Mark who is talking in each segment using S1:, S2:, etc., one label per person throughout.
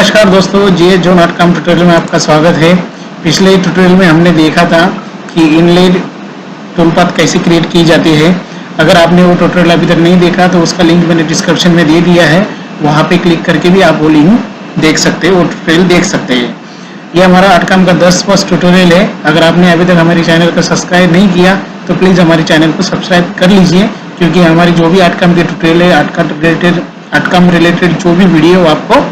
S1: नमस्कार दोस्तों, JSZone.com tutorial में आपका स्वागत है। पिछले ट्यूटोरियल में हमने देखा था कि इनलेड टूलपाथ कैसे क्रिएट की जाती है। अगर आपने वो ट्यूटोरियल अभी तक नहीं देखा तो उसका लिंक मैंने डिस्क्रिप्शन में दे दिया है, वहाँ पे क्लिक करके भी आप वो लिंक देख सकते हैं, वो ट्यूटोरियल देख सकते हैं। ये हमारा AutoCAM का 10 ट्यूटोरियल है। अगर आपने अभी तक हमारे चैनल को सब्सक्राइब नहीं किया तो प्लीज़ हमारे चैनल को सब्सक्राइब कर लीजिए, क्योंकि हमारी जो भी AutoCAM के ट्यूटोरियल है, AutoCAM रिलेटेड जो भी वीडियो आपको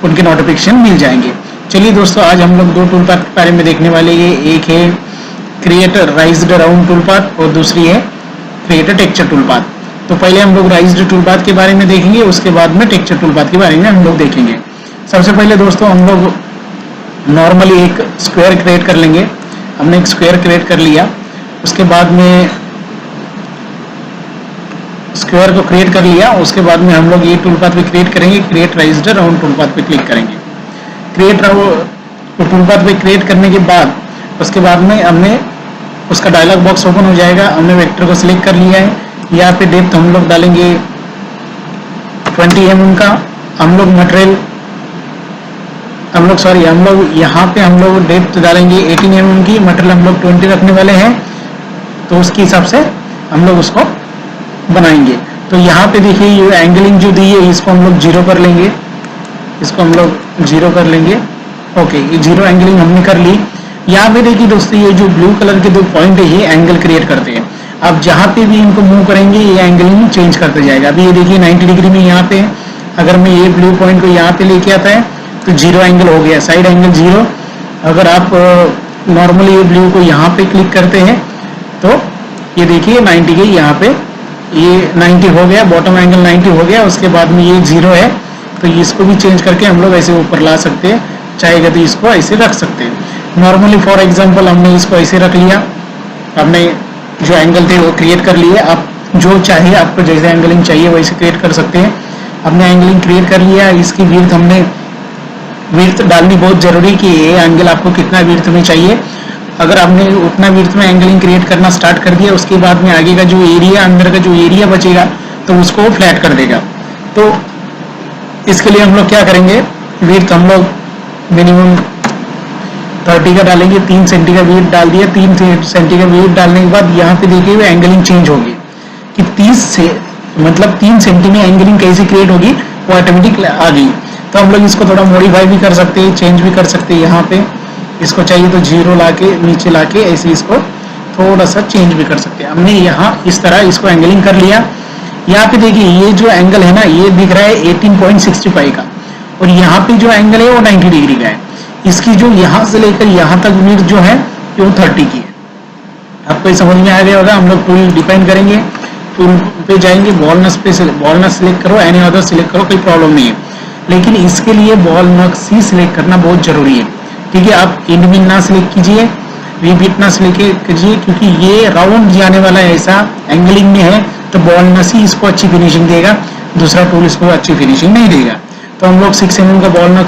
S1: उनके नोटिफिकेशन मिल जाएंगे। चलिए दोस्तों, आज हम लोग दो टूलपाथ के बारे में देखने वाले हैं। एक है क्रिएट राइज्ड राउंड टूलपाथ और दूसरी है क्रिएट टेक्सचर टूलपाथ। तो पहले हम लोग राइज्ड टूलपाथ के बारे में देखेंगे, उसके बाद में टेक्सचर टूलपाथ के बारे में हम लोग देखेंगे। सबसे पहले दोस्तों हम लोग नॉर्मली एक स्क्वायर क्रिएट कर लेंगे। हमने एक स्क्वायर क्रिएट कर लिया, उसके बाद में स्क्वायर को क्रिएट कर लिया, उसके बाद में हम लोग ये टूलपाथ पे क्रिएट करेंगे, क्रिएट राइज्ड राउंड टूलपाथ पे क्लिक करेंगे। क्रिएट राउंड टूलपाथ पे क्रिएट करने के बाद उसके बाद में हमने उसका डायलॉग बॉक्स ओपन हो जाएगा। हमने वेक्टर को सिलेक्ट कर लिया है। यहाँ पे डेप्थ हम लोग डालेंगे 20 mm का। हम लोग मटेरियल हम लोग यहाँ पे हम लोग डेप्थ डालेंगे 18 mm की। मटेरियल हम लोग 20 रखने वाले हैं, तो उसके हिसाब से हम लोग उसको बनाएंगे। तो यहाँ पे देखिए ये एंगलिंग जो दी है इसको हम लोग 0 कर लेंगे, इसको हम लोग 0 कर लेंगे। ओके, ये 0 एंगलिंग हमने कर ली। यहाँ पे देखिए दोस्तों, ये जो ब्लू कलर के दो पॉइंट है ये एंगल क्रिएट करते हैं। अब जहाँ पे भी इनको मूव करेंगे ये एंगलिंग चेंज करते जाएगा। अभी ये देखिए 90 डिग्री में यहाँ पे, अगर मैं ये ब्लू पॉइंट को यहाँ पे लेके आता है तो 0 एंगल हो गया, साइड एंगल 0। अगर आप नॉर्मली ये ब्लू को यहाँ पे क्लिक करते हैं तो ये देखिए 90 के यहाँ पे ये 90 हो गया, बॉटम एंगल 90 हो गया। उसके बाद में ये 0 है, तो इसको भी चेंज करके हम लोग ऐसे ऊपर ला सकते हैं, चाहेगा तो इसको ऐसे रख सकते हैं। नॉर्मली फॉर एग्जांपल हमने इसको ऐसे रख लिया, हमने जो एंगल थे वो क्रिएट कर लिए। आप जो चाहिए, आपको जैसे एंगलिंग चाहिए वैसे क्रिएट कर सकते हैं। हमने एंगलिंग क्रिएट कर लिया। इसकी विड्थ हमने विड्थ डालनी बहुत जरूरी कि ये एंगल आपको कितना विड्थ में चाहिए। अगर आपने उतना विड्थ में एंगलिंग क्रिएट करना स्टार्ट कर दिया, उसके बाद में आगे का जो एरिया, अंदर का जो एरिया बचेगा तो उसको फ्लैट कर देगा। तो इसके लिए हम लोग क्या करेंगे, विड्थ हम लोग मिनिमम 30 का डालेंगे। 3 सेंटी का विड्थ डाल दिया। 3 सेंटी का विड्थ डालने के बाद यहाँ पे देखिए एंगलिंग चेंज होगी कि 30 से मतलब 3 सेंटी में एंगलिंग कैसे क्रिएट होगी वो ऑटोमेटिक आ गई। तो हम लोग इसको थोड़ा मॉडिफाई भी कर सकते हैं, चेंज भी कर सकते हैं। यहाँ पे इसको चाहिए तो 0 लाके नीचे लाके ऐसे इसको थोड़ा सा चेंज भी कर सकते हैं। हमने यहाँ इस तरह इसको एंगलिंग कर लिया। यहाँ पे देखिए ये जो एंगल है ना, ये दिख रहा है 18.65 का, और यहाँ पे जो एंगल है वो 90 डिग्री का है। इसकी जो यहाँ से लेकर यहाँ तक विड्थ जो है वो 30 की है। आपको ये समझ में आ गया होगा। हम लोग टूल डिफाइन करेंगे, टूल पे जाएंगे, बॉल नट सिलेक्ट करो, एनी अदर सिलेक्ट करो, कोई प्रॉब्लम नहीं है। लेकिन इसके लिए बॉल नट सी सिलेक्ट करना बहुत जरूरी है, ठीक है। आप इंडमिन ना सिलेक्ट कीजिए, रिपीट ना सिलेक्ट कीजिए, क्योंकि ये राउंड जाने वाला है, ऐसा एंगलिंग में है, तो बॉल नट ही इसको अच्छी फिनिशिंग देगा, दूसरा टूल इसको अच्छी फिनिशिंग नहीं देगा। तो हम लोग 6 mm का बॉल नट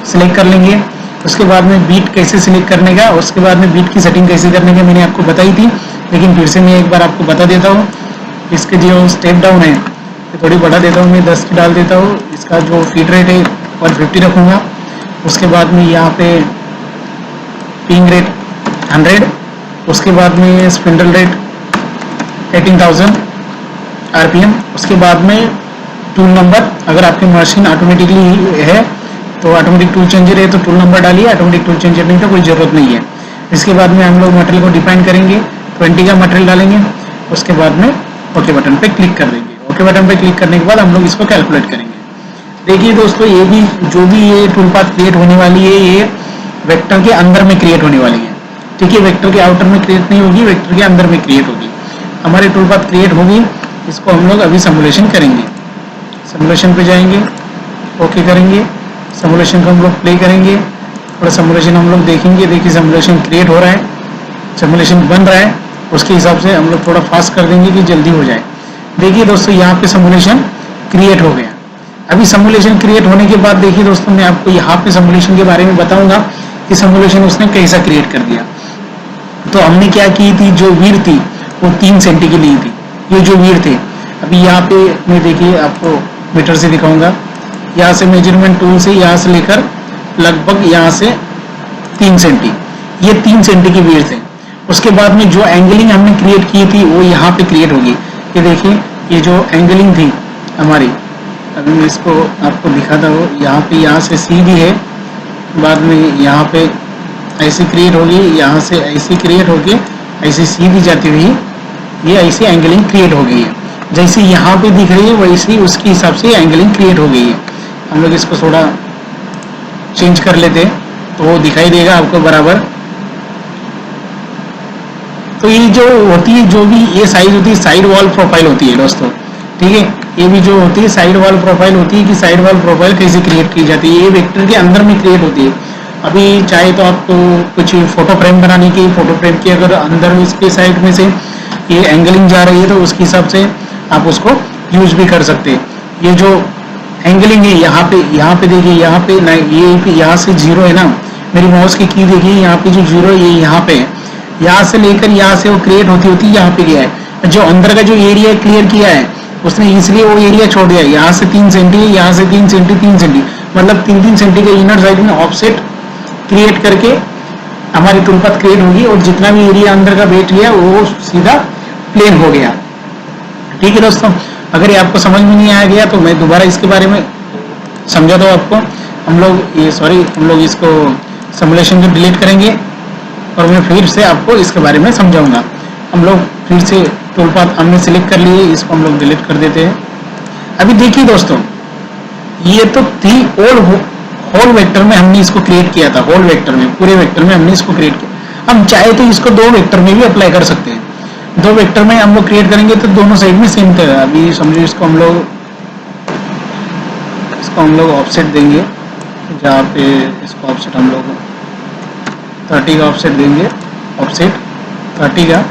S1: सिलेक्ट कर लेंगे। उसके बाद में बीट कैसे सिलेक्ट करने का, उसके बाद में बीट की सेटिंग कैसे करने का मैंने आपको बताई थी, लेकिन फिर से मैं एक बार आपको बता देता हूँ। इसके जो स्टेप डाउन है थोड़ी बढ़ा देता हूँ, मैं 10 की डाल देता हूँ। इसका जो फीड रेट है 150 रखूँगा। उसके बाद में यहाँ पे पिंग रेट 100, उसके बाद में स्पिंडल रेट 18,000 RPM। उसके बाद में टूल नंबर, अगर आपकी मशीन ऑटोमेटिकली है तो ऑटोमेटिक टूल चेंजर है तो टूल नंबर डालिए, ऑटोमेटिक टूल चेंजर नहीं तो कोई ज़रूरत नहीं है। इसके बाद में हम लोग मटेरियल को डिफाइन करेंगे, 20 का मटेरियल डालेंगे। उसके बाद में ओके बटन पे क्लिक कर देंगे। ओके बटन पे क्लिक करने के बाद हम लोग इसको कैलकुलेट करेंगे। देखिए दोस्तों, ये भी जो भी ये टूलपाथ क्रिएट होने वाली है ये वेक्टर के अंदर में क्रिएट होने वाली है, ठीक है। वेक्टर के आउटर में क्रिएट नहीं होगी, वेक्टर के अंदर में क्रिएट होगी। हमारे टूलपाथ क्रिएट होगी, इसको हम लोग अभी सिमुलेशन करेंगे। सिमुलेशन पे जाएंगे, ओके करेंगे, सिमुलेशन को हम लोग प्ले करेंगे, थोड़ा सिमुलेशन हम लोग देखेंगे। देखिए सिमुलेशन क्रिएट हो रहा है, सिमुलेशन बन रहा है, उसके हिसाब से हम लोग थोड़ा फास्ट कर देंगे कि जल्दी हो जाए। देखिए दोस्तों, यहाँ पे सिमुलेशन क्रिएट हो गया। अभी सिमुलेशन क्रिएट होने के बाद देखिए दोस्तों, मैं आपको यहाँ पे सिमुलेशन के बारे में बताऊंगा कि सिमुलेशन उसने कैसा क्रिएट कर दिया। तो हमने क्या की थी, जो विड्थ थी वो 3 सेंटी की ली थी। ये जो विड्थ थे, अभी यहाँ पे मैं देखिए आपको मीटर से दिखाऊंगा। यहाँ से मेजरमेंट टूल से यहाँ से लेकर लगभग यहाँ से 3 सेंटी, ये 3 सेंटी की विड्थ है। उसके बाद में जो एंगलिंग हमने क्रिएट की थी वो यहाँ पे क्रिएट होगी। ये देखिए, ये जो एंगलिंग थी हमारी, अभी मैं इसको आपको दिखाता हूँ। यहाँ पे यहाँ से सीधी है, बाद में यहाँ पे ऐसी क्रिएट होगी, यहाँ से ऐसी क्रिएट होगी, ऐसी सीधी जाती हुई ये ऐसी एंगलिंग क्रिएट हो गई है। जैसे यहाँ पे दिख रही है वैसे उसके हिसाब से एंगलिंग क्रिएट हो गई है। हम लोग इसको थोड़ा चेंज कर लेते हैं तो वो दिखाई देगा आपको बराबर। तो ये जो होती है, जो भी ये साइज होती है, साइड वॉल प्रोफाइल होती है दोस्तों, ठीक है। ये भी जो होती है साइड वॉल प्रोफाइल होती है कि साइड वॉल प्रोफाइल कैसे क्रिएट की जाती है, ये वेक्टर के अंदर में क्रिएट होती है। अभी चाहे तो आपको कुछ फोटो फ्रेम बनाने की, फोटो फ्रेम की अगर अंदर इसके साइड में से ये एंगलिंग जा रही है तो उसके हिसाब से आप उसको यूज भी कर सकते हैं। ये जो एंगलिंग है यहाँ पे देखिए, यहाँ पे ना, ये यहाँ से 0 है ना, मेरी माउस की देखिए, यहाँ पे जो 0 ये यहाँ पे है, यहाँ से लेकर यहाँ से वो क्रिएट होती यहाँ पे गया है। जो अंदर का जो एरिया क्लियर किया है उसने, इसलिए वो एरिया छोड़ दिया। यहाँ से 3 सेंटी, यहाँ से 3 सेंटी, 3 सेंटी, मतलब 3-3 सेंटी के इनर साइड में ऑफसेट क्रिएट करके हमारी टूलपाथ क्रिएट होगी और जितना भी एरिया अंदर का बैठ गया वो सीधा प्लेन हो गया। ठीक है दोस्तों, अगर ये आपको समझ में नहीं आ गया तो मैं दोबारा इसके बारे में समझा दो आपको। हम लोग इसको सिमुलेशन को डिलीट करेंगे और मैं फिर से आपको इसके बारे में समझाऊंगा। हम लोग फिर से टूलपाथ हमने सिलेक्ट कर लिए, इसको हम लोग डिलीट कर देते हैं। अभी देखिए दोस्तों, ये तो थी होल वेक्टर में हमने इसको क्रिएट किया था, होल वेक्टर में, पूरे वेक्टर में हमने इसको क्रिएट किया। हम चाहे तो इसको 2 वेक्टर में भी अप्लाई कर सकते हैं। 2 वेक्टर में हम लोग क्रिएट करेंगे तो दोनों साइड में सेम रहेगा। अभी समझो इसको हम लोग ऑफसेट देंगे, जहाँ पे इसको ऑफसेट हम लोग 30 का ऑफसेट देंगे, ऑफसेट 30 का।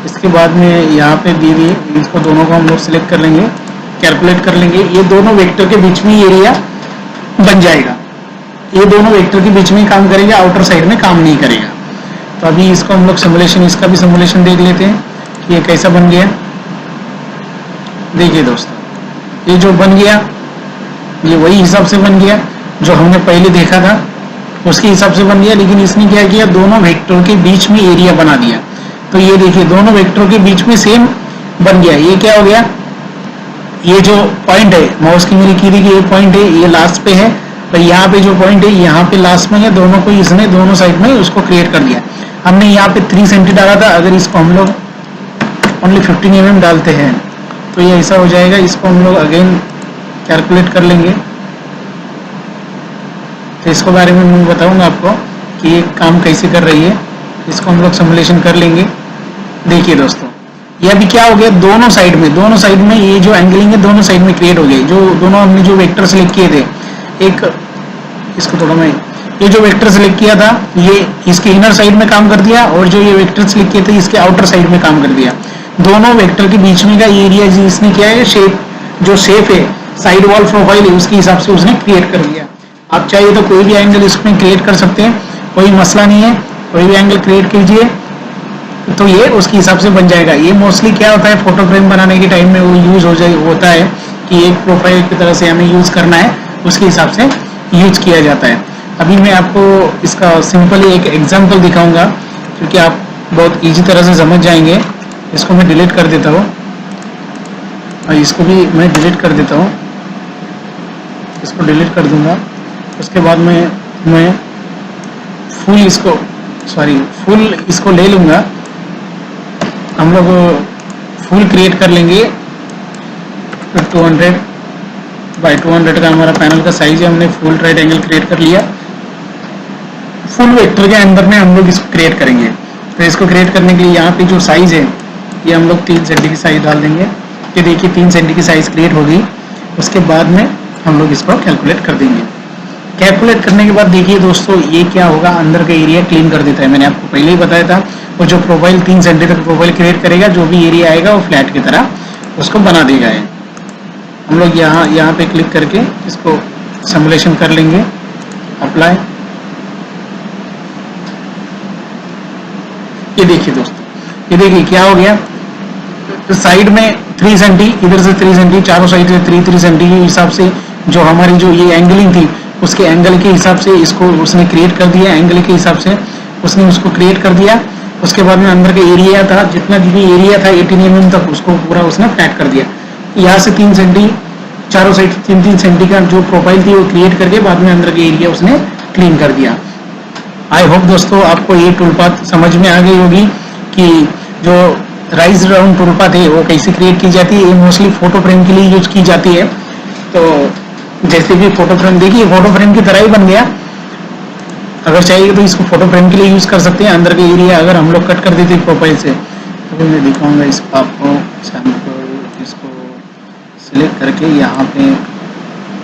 S1: इसके बाद में यहाँ पे दी हुई इसको दोनों को हम लोग सिलेक्ट कर लेंगे, कैलकुलेट कर लेंगे। ये दोनों वेक्टर के बीच में एरिया बन जाएगा। ये दोनों वेक्टर के बीच में काम करेगा, आउटर साइड में काम नहीं करेगा। तो अभी इसको हम लोग सिमुलेशन, इसका भी सिमुलेशन देख लेते हैं कि ये कैसा बन गया। देखिए दोस्तों, ये जो बन गया ये वही हिसाब से बन गया जो हमने पहले देखा था, उसके हिसाब से बन गया। लेकिन इसने क्या किया, दोनों वेक्टर के बीच में एरिया बना दिया। तो ये देखिए, दोनों वेक्टर के बीच में सेम बन गया। ये क्या हो गया, ये जो पॉइंट है, माउस की मेरी कीरी की ये पॉइंट है, ये लास्ट पे है, तो यहाँ पे जो पॉइंट है यहाँ पे लास्ट में है, दोनों को इसने दोनों साइड में उसको क्रिएट कर दिया। हमने यहाँ पे 3 सेंटी डाला था, अगर इसको हम लोग ओनली 15 mm डालते हैं तो ये ऐसा हो जाएगा। इसको हम लोग अगेन कैलकुलेट कर लेंगे। तो इसके बारे में मैं बताऊंगा आपको कि ये काम कैसे कर रही है। इसको हम लोग सिमुलेशन कर लेंगे। देखिए दोस्तों, ये अभी क्या हो गया, दोनों साइड में ये जो एंगलिंग है दोनों साइड में क्रिएट हो गई। जो दोनों हमने जो वेक्टर सेलेक्ट किए थे, एक इसको थोड़ा मैं, ये जो वेक्टर सेलेक्ट किया था ये इसके इनर साइड में काम कर दिया, और जो ये वेक्टर सेलेक्ट किए थे इसके आउटर साइड में काम कर दिया। दोनों वेक्टर के बीच में का एरिया इसने क्या है, जो शेप है, साइड वॉल प्रोफाइल है, उसके हिसाब से उसने क्रिएट कर दिया। आप चाहिए तो कोई भी एंगल इसमें क्रिएट कर सकते हैं, कोई मसला नहीं है। कोई भी एंगल क्रिएट कीजिए तो ये उसके हिसाब से बन जाएगा। ये मोस्टली क्या होता है, फोटो फ्रेम बनाने के टाइम में वो यूज होता है कि एक प्रोफाइल की तरह से हमें यूज करना है, उसके हिसाब से यूज किया जाता है। अभी मैं आपको इसका सिंपली एक एग्जांपल दिखाऊंगा, क्योंकि आप बहुत इजी तरह से समझ जाएंगे। इसको मैं डिलीट कर देता हूँ और इसको भी मैं डिलीट कर देता हूँ, इसको डिलीट कर दूंगा। उसके बाद मैं फुल इसको ले लूँगा। हम लोग फुल क्रिएट कर लेंगे। 200 बाई 200 का हमारा पैनल का साइज है। हमने फुल राइट एंगल क्रिएट कर लिया। फुल वेक्टर के अंदर में हम लोग इसको क्रिएट करेंगे। तो इसको क्रिएट करने के लिए यहाँ पे जो साइज है ये हम लोग 3 सेंटी की साइज डाल देंगे। ये देखिए 3 सेंटी की साइज क्रिएट होगी। उसके बाद में हम लोग इसको कैलकुलेट कर देंगे। कैलकुलेट करने के बाद देखिए दोस्तों, ये क्या होगा, अंदर का एरिया क्लीन कर देता है। मैंने आपको पहले ही बताया था, वो जो प्रोफाइल 3 सेंटी तक प्रोफाइल क्रिएट करेगा, जो भी एरिया आएगा वो फ्लैट की तरह उसको बना देगा। हम लोग यहाँ पे क्लिक करके इसको सिमुलेशन कर लेंगे, अप्लाई। ये देखिए दोस्तों, ये देखिए क्या हो गया, साइड में 3 सेंटी, इधर से 3 सेंटी, चारों साइड से 3 सेंटी के हिसाब से जो हमारी जो ये एंगलिंग थी उसके एंगल के हिसाब से इसको उसने क्रिएट कर दिया, एंगल के हिसाब से उसने उसको क्रिएट कर दिया। उसके बाद में अंदर का एरिया था, जितना भी एरिया था 18 mm तक, उसको पूरा उसने फ्लैट कर दिया। यहाँ से 3 सेंटी चारों साइड 3-3 सेंटी का जो प्रोफाइल थी वो क्रिएट करके बाद में अंदर के एरिया उसने क्लीन कर दिया। आई होप दोस्तों आपको ये टूल पाथ समझ में आ गई होगी कि जो राइज राउंड टूल पाथ है वो कैसे क्रिएट की जाती है। ये मोस्टली फोटो फ्रेम के लिए यूज की जाती है। तो जैसे कि फोटो फ्रेम देखिए, फोटो फ्रेम की तरह ही बन गया। अगर चाहिए तो इसको फोटो फ्रेम के लिए यूज कर सकते हैं। अंदर के एरिया अगर हम लोग कट कर देते प्रोफाइल से, तो मैं दिखाऊंगा इसको आपको। सैंपल इसको सिलेक्ट करके यहाँ पे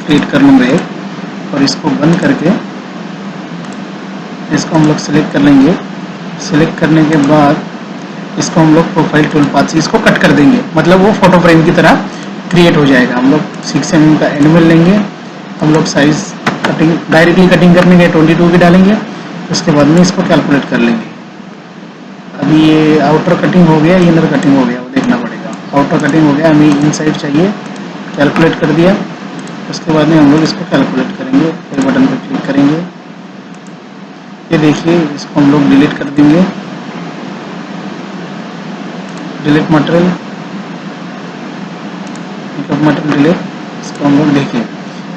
S1: क्रिएट कर लूँगा एक, और इसको बंद करके इसको हम लोग सिलेक्ट कर लेंगे। सिलेक्ट करने के बाद इसको हम लोग प्रोफाइल टूल पाथ से इसको कट कर देंगे, मतलब वो फोटो फ्रेम की तरह क्रिएट हो जाएगा। हम लोग 6 mm का एनिमल लेंगे, हम लोग साइज कटिंग डायरेक्टली कटिंग करने के 22 भी डालेंगे। उसके बाद में इसको कैलकुलेट कर लेंगे। अभी ये आउटर कटिंग हो गया, इनर कटिंग हो गया, वो देखना पड़ेगा। आउटर कटिंग हो गया, हमें इनसाइड चाहिए, कैलकुलेट कर दिया। उसके बाद में हम लोग इसको कैलकुलेट करेंगे, फिर बटन पर क्लिक करेंगे। ये देखिए, इसको हम लोग डिलीट कर देंगे, डिलीट मटेरियल, मटेरियल डिलीट। इसको हम लोग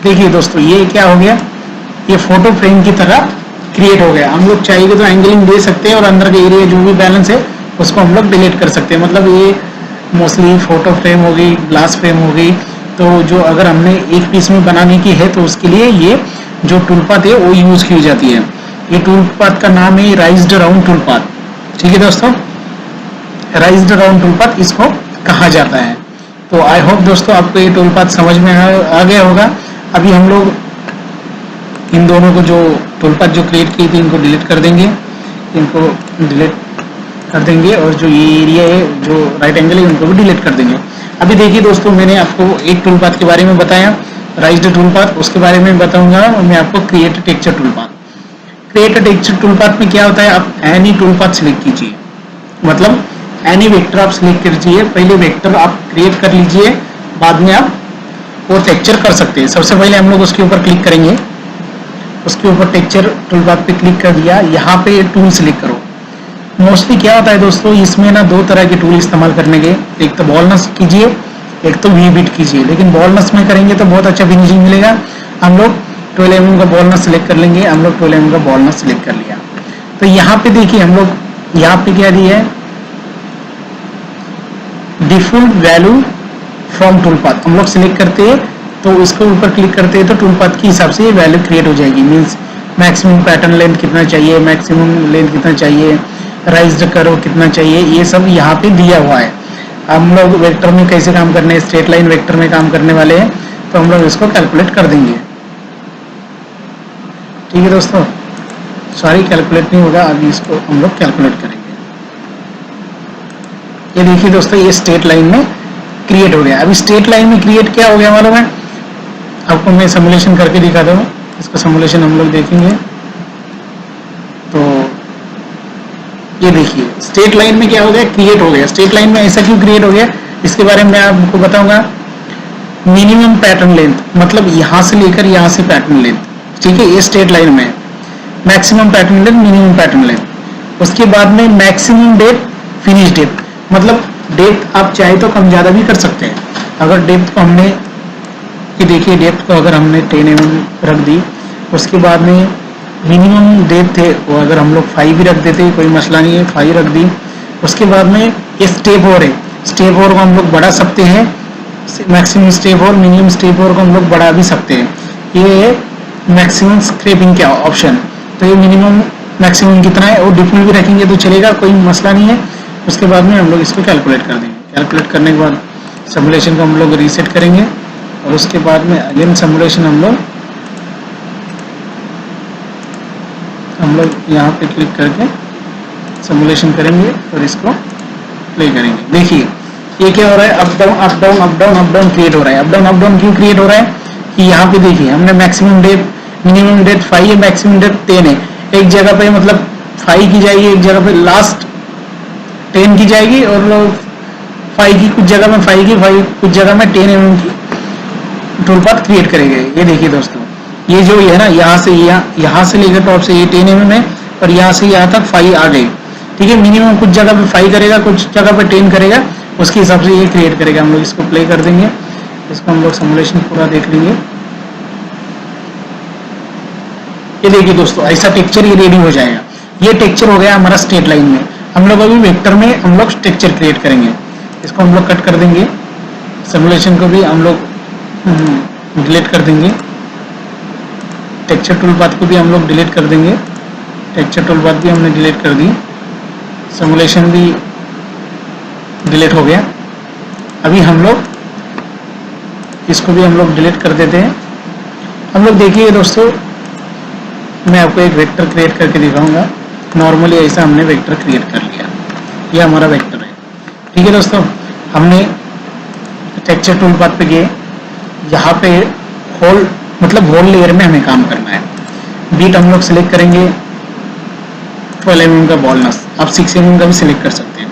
S1: देखिए दोस्तों, ये क्या हो गया, ये फोटो फ्रेम की तरह क्रिएट हो गया। हम लोग चाहिए तो एंगलिंग दे सकते हैं और अंदर के एरिया जो भी बैलेंस है उसको हम लोग डिलीट कर सकते हैं। मतलब ये मोस्टली फोटो फ्रेम हो गई, ग्लास फ्रेम हो गई, तो जो अगर हमने एक पीस में बनाने की है तो उसके लिए ये जो टूल पाथ है वो यूज की जाती है। ये टूल पाथ का नाम है राइज्ड राउंड टूल पाथ। ठीक है दोस्तों, राइज्ड राउंड टूल पाथ इसको कहा जाता है। तो आई होप दोस्तों आपको ये टूल पाथ समझ में आ गया होगा। अभी हम लोग इन दोनों को जो टूल पाथ जो क्रिएट की थी इनको डिलीट कर देंगे, इनको डिलीट कर देंगे, और जो ये एरिया है जो राइट एंगल है उनको भी डिलीट कर देंगे। अभी देखिए दोस्तों, मैंने आपको एक टूल पाथ के बारे में बताया, राइज्ड टूल पाथ, उसके बारे में बताऊंगा मैं आपको create texture tool path. Create texture tool path में क्या होता है, आप एनी टूल पाथ सिलेक्ट कीजिए, मतलब एनी वेक्टर आप सिलेक्ट कीजिए। पहले वेक्टर आप क्रिएट कर लीजिए, बाद में आप वो टेक्सचर कर सकते हैं। सबसे पहले हम लोग उसके ऊपर क्लिक करेंगे, उसके ऊपर टेक्सचर टूल पाथ पे क्लिक कर दिया, यहाँ पे टूल सिलेक्ट करो। मोस्टली क्या होता है दोस्तों, इसमें ना 2 तरह के टूल इस्तेमाल करने के, एक तो बॉलनेस कीजिए, एक तो वी बिट कीजिए। लेकिन बॉलनेस में करेंगे तो बहुत अच्छा फिनिशिंग मिलेगा। हम लोग 12 mm का बॉलनेस सिलेक्ट कर लेंगे। हम लोग 12 mm का बॉलनेस सिलेक्ट कर लिया। तो यहाँ पे देखिए, हम लोग यहाँ पे क्या दिया है, default value from tool path. हम लोग सिलेक्ट करते हैं तो इसको ऊपर क्लिक करते हैं तो टूल पाथ के हिसाब से ये वैल्यू क्रिएट हो जाएगी। मीन्स मैक्सिमम पैटर्न लेंथ कितना चाहिए, मैक्सिमम लेंथ कितना चाहिए, राइज्ड कर्व कितना चाहिए, ये सब यहाँ पे दिया हुआ है। हम लोग वेक्टर में कैसे काम करने हैं, स्ट्रेट लाइन वेक्टर में काम करने वाले हैं, तो हम लोग इसको कैलकुलेट कर देंगे। ठीक है दोस्तों, सॉरी कैलकुलेट नहीं होगा, अभी इसको हम लोग कैलकुलेट करेंगे। ये देखिए दोस्तों, ये स्ट्रेट लाइन में क्रिएट हो गया। अभी स्ट्रेट लाइन में क्रिएट क्या हो गया मालूम है आपको, मैं सिमुलेशन करके दिखा दूँ। इसका सिमुलेशन हम लोग देखेंगे। तो ये देखिए, स्ट्रेट लाइन में क्या हो गया, क्रिएट हो गया। स्ट्रेट लाइन में ऐसा क्यों क्रिएट हो गया, इसके बारे में मैं आपको बताऊंगा। मिनिमम पैटर्न लेंथ, मतलब यहाँ से लेकर यहाँ से पैटर्न लेंथ, ठीक है, ये स्ट्रेट लाइन में। Maximum pattern length, minimum pattern length, उसके बाद में मैक्सिमम डेप्थ, फिनिश डेप्थ, मतलब डेप्थ आप चाहे तो कम ज़्यादा भी कर सकते हैं। अगर डेप्थ को हमने, ये देखिए डेप्थ को अगर हमने 10 mm रख दी, उसके बाद में मिनिमम डेप्थ है वो अगर हम लोग 5 भी रख देते कोई मसला नहीं है, 5 रख दी। उसके बाद में ये स्टेप और है, स्टेप और को हम लोग बढ़ा सकते हैं, मैक्सिमम स्टेप और मिनिमम स्टेप और को हम लोग बढ़ा भी सकते हैं। ये है मैक्सिमम स्क्रैपिंग क्या ऑप्शन। तो ये मिनिमम मैक्सिमम कितना है वो डिफॉल्ट भी रखेंगे तो चलेगा, कोई मसला नहीं है। उसके बाद में हम लोग इसको कैलकुलेट कर देंगे। कैलकुलेट करने के बाद सिमुलेशन को हम लोग रीसेट करेंगे, और उसके बाद में अगेन सिमुलेशन हम लोग यहाँ पे क्लिक करके सिमुलेशन करेंगे और इसको प्ले करेंगे। देखिए ये क्या हो रहा है, up down up down up down up down create हो रहा है। अप डाउन क्यों क्रिएट हो रहा है कि यहाँ पे देखिए हमने मैक्सिमम डेप्थ, मिनिमम डेप्थ 5 है, मैक्सिमम डेप्थ 10 है। एक जगह पे मतलब 5 की जाएगी, एक जगह पे लास्ट 10 की जाएगी, और 5 की कुछ जगह में 5 की, 5 कुछ जगह में 10 mm की टूल पाथ क्रिएट करेंगे। ये देखिए दोस्तों, ये जो है ना, यहाँ से लेकर टॉप से ये 10 mm है और यहाँ से यहाँ तक 5 आ गई। ठीक है, मिनिमम कुछ जगह पे 5 करेगा, कुछ जगह पे 10 करेगा, उसके हिसाब से ये क्रिएट करेगा। हम लोग इसको प्ले कर देंगे, इसको हम लोग सिमुलेशन पूरा देख लेंगे। ये देखिए दोस्तों, ऐसा टेक्सचर ये रेडी हो जाएगा। ये टेक्सचर हो गया हमारा स्ट्रेट लाइन में। हम लोग अभी वेक्टर में हम लोग टेक्सचर क्रिएट करेंगे। इसको हम लोग कट कर देंगे, सिमुलेशन को भी हम लोग डिलीट कर देंगे, टेक्सचर टूल पाथ को भी हम लोग डिलीट कर देंगे। टेक्सचर टूल पाथ भी हमने डिलीट कर दी, सिमुलेशन भी डिलीट हो गया। अभी हम लोग इसको भी हम लोग डिलीट कर देते हैं। हम लोग देखिए दोस्तों, मैं आपको एक वेक्टर क्रिएट करके दिखाऊंगा। नॉर्मली ऐसा हमने वेक्टर क्रिएट कर लिया, ये हमारा वेक्टर है। ठीक है दोस्तों, हमने टेक्सचर टूल पाथ पे गए, यहाँ पे होल मतलब होल लेयर में हमें काम करना है। बीट हम लोग सिलेक्ट करेंगे, 12 mm का बॉलनेस, आप 6 mm का भी सिलेक्ट कर सकते हैं।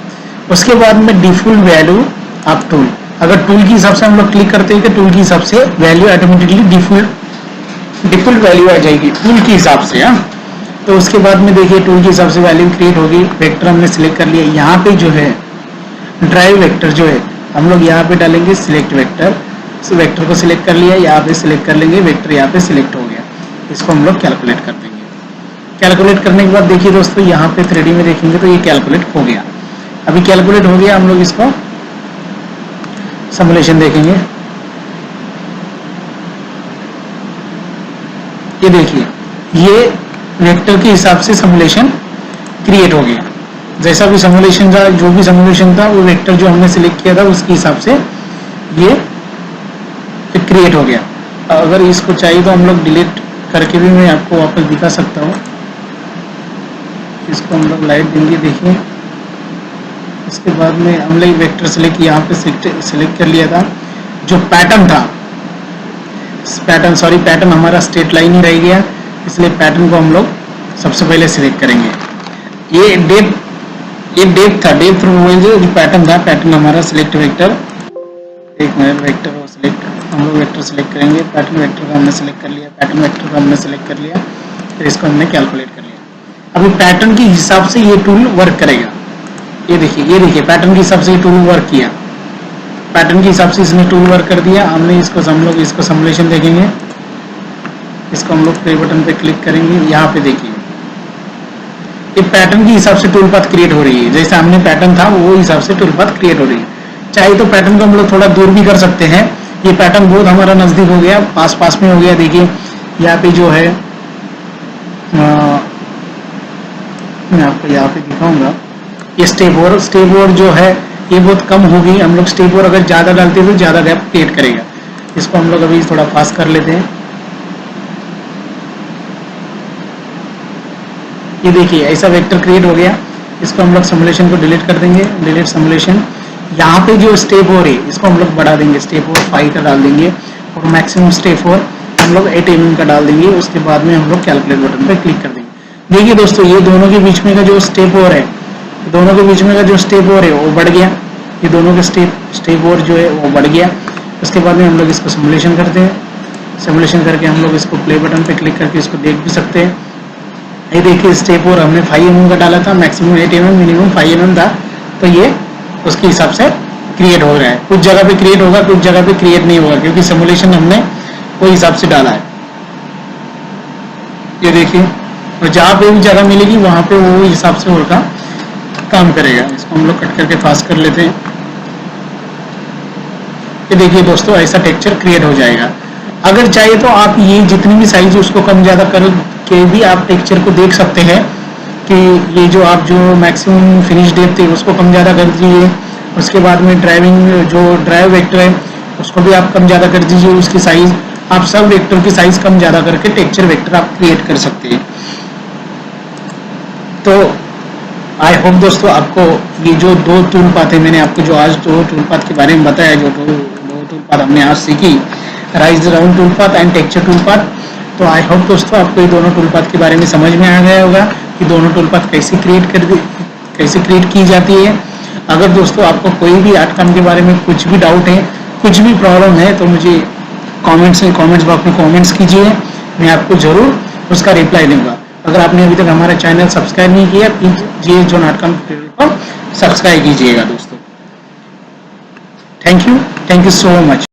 S1: उसके बाद में डिफॉल्ट वैल्यू आप टूल, अगर टूल के हिसाब से हम लोग क्लिक करते हैं कि टूल के हिसाब से वैल्यू ऑटोमेटिकली डिफॉल्ट वैल्यू आ जाएगी टूल के हिसाब से। हाँ, तो उसके बाद में देखिए टूल के हिसाब से वैल्यू क्रिएट होगी। वेक्टर हमने सिलेक्ट कर लिया। यहाँ पे जो है ड्राइव वेक्टर जो है हम लोग यहाँ पे डालेंगे सिलेक्ट वेक्टर। वेक्टर को सिलेक्ट कर लिया, यहाँ पे सिलेक्ट कर लेंगे, वेक्टर यहाँ पे सिलेक्ट हो गया। इसको हम लोग कैलकुलेट कर देंगे। कैलकुलेट करने के बाद देखिए दोस्तों, यहाँ पे 3D में देखेंगे तो ये कैलकुलेट हो गया। अभी कैलकुलेट हो गया, हम लोग इसको सिमुलेशन देखेंगे। ये देखिए, ये वेक्टर के हिसाब से सिमुलेशन क्रिएट हो गया। जैसा भी सिमुलेशन था, जो भी सिमुलेशन था, वो वेक्टर जो हमने सिलेक्ट किया था उसके हिसाब से ये क्रिएट हो गया। अगर इसको चाहिए तो हम लोग डिलीट करके भी मैं आपको वापस दिखा सकता हूँ। इसको हम लोग लाइट देंगे, देखिए। इसके बाद में हम लोग वेक्टर सिलेक्ट यहाँ पे सिलेक्ट कर लिया था। जो पैटर्न था, पैटर्न हमारा स्ट्रेट लाइन ही रह गया, इसलिए पैटर्न को हम लोग सबसे पहले सिलेक्ट करेंगे। ये डेप्थ था, डेप्थ जो पैटर्न था, पैटर्न हमारा सिलेक्ट वेक्टर, एक मिनट, वेक्टर को सिलेक्ट हम लोग वेक्टर सिलेक्ट करेंगे। पैटर्न वेक्टर को हमने सिलेक्ट कर लिया, पैटर्न वेक्टर को हमने सिलेक्ट कर लिया, फिर इसको हमने कैलकुलेट कर लिया। अभी पैटर्न के हिसाब से ये टूल वर्क करेगा। ये देखिए पैटर्न के हिसाब से ये टूल वर्क किया। पैटर्न के हिसाब से इसने टूल वर्क कर दिया। हमने इसको हम लोग इसको सिमुलेशन देखेंगे। इसको हम लोग प्ले बटन पे क्लिक करेंगे। यहाँ पे देखिए, ये पैटर्न के हिसाब से टूल पाथ क्रिएट हो रही है। जैसा हमने पैटर्न था वो हिसाब से टूल पाथ क्रिएट हो रही है। चाहे तो पैटर्न को हम लोग थोड़ा दूर भी कर सकते हैं। ये पैटर्न बहुत हमारा नजदीक हो गया, पास में हो गया। देखिए यहाँ पे जो है, मैं आपको यहाँ पे दिखाऊंगा, ये स्टेप और जो है ये बहुत कम होगी। हम लोग स्टेप और अगर ज्यादा डालते हैं तो ज्यादा गैप क्रिएट करेगा। इसको हम लोग अभी थोड़ा फास्ट कर लेते हैं। ये देखिए, ऐसा वेक्टर क्रिएट हो गया। इसको हम लोग सिमुलेशन को डिलीट कर देंगे, डिलीट सिमुलेशन। यहाँ पे जो स्टेप 4 है इसको हम लोग बढ़ा देंगे, स्टेप 4 5 का डाल देंगे और मैक्सिमम स्टेप 4 हम लोग 8 mm का डाल देंगे। उसके बाद में हम लोग कैलकुलेट बटन पे क्लिक कर देंगे। देखिए दोस्तों, ये दोनों के बीच में का जो स्टेप 4 है, दोनों के बीच में का जो स्टेप 4 है वो बढ़ गया। ये दोनों के स्टेप 4 जो है वो बढ़ गया। उसके बाद में हम लोग इसको सिमुलेशन करते हैं। सिमुलेशन करके हम लोग इसको प्ले बटन पे क्लिक करके इसको देख भी सकते हैं। ये देखिए, स्टेप 4 हमने 5 mm का डाला था, मैक्सिमम 8 mm, मिनिमम 5 mm था। तो ये उसके हिसाब से क्रिएट हो रहा है। कुछ जगह पे क्रिएट होगा, कुछ जगह पे क्रिएट नहीं होगा, क्योंकि सिमुलेशन हमने वो हिसाब से डाला है। ये देखिए, और जहाँ पे भी जगह मिलेगी वहां पे वो हिसाब से उनका काम करेगा। इसको हम लोग कट करके फास्ट कर लेते हैं। ये देखिए दोस्तों, ऐसा टेक्सचर क्रिएट हो जाएगा। अगर चाहिए तो आप ये जितनी भी साइज उसको कम ज्यादा कर के भी आप टेक्सचर को देख सकते हैं कि ये जो आप जो मैक्सिमम फिनिश डेप्थ है उसको कम ज़्यादा कर दीजिए। उसके बाद में ड्राइव वेक्टर है उसको भी आप कम ज़्यादा कर दीजिए। उसकी साइज आप सब वेक्टर की साइज कम ज़्यादा करके टेक्सचर वेक्टर आप क्रिएट कर सकते हैं। तो आई होप दोस्तों आपको ये जो 2 टूल पाथ है, मैंने आपको जो आज 2 टूल पाथ के बारे में बताया, जो 2 टूल पाथ हमने आज सीखी, rise round tool path and texture tool path. तो आई होप दोस्तों आपको ये दोनों टूल पाथ के बारे में समझ में आ गया होगा कि दोनों टूल पाथ कैसे क्रिएट की जाती है। अगर दोस्तों आपको कोई भी आर्ट काम के बारे में कुछ भी डाउट है, कुछ भी प्रॉब्लम है, तो मुझे कमेंट्स बॉक्स में कमेंट्स कीजिए, मैं आपको जरूर उसका रिप्लाई दूंगा। अगर आपने अभी तक हमारा चैनल सब्सक्राइब नहीं किया, कीजिए जो नाटकम ट्यूटोरियल को सब्सक्राइब कीजिएगा दोस्तों। Thank you so much.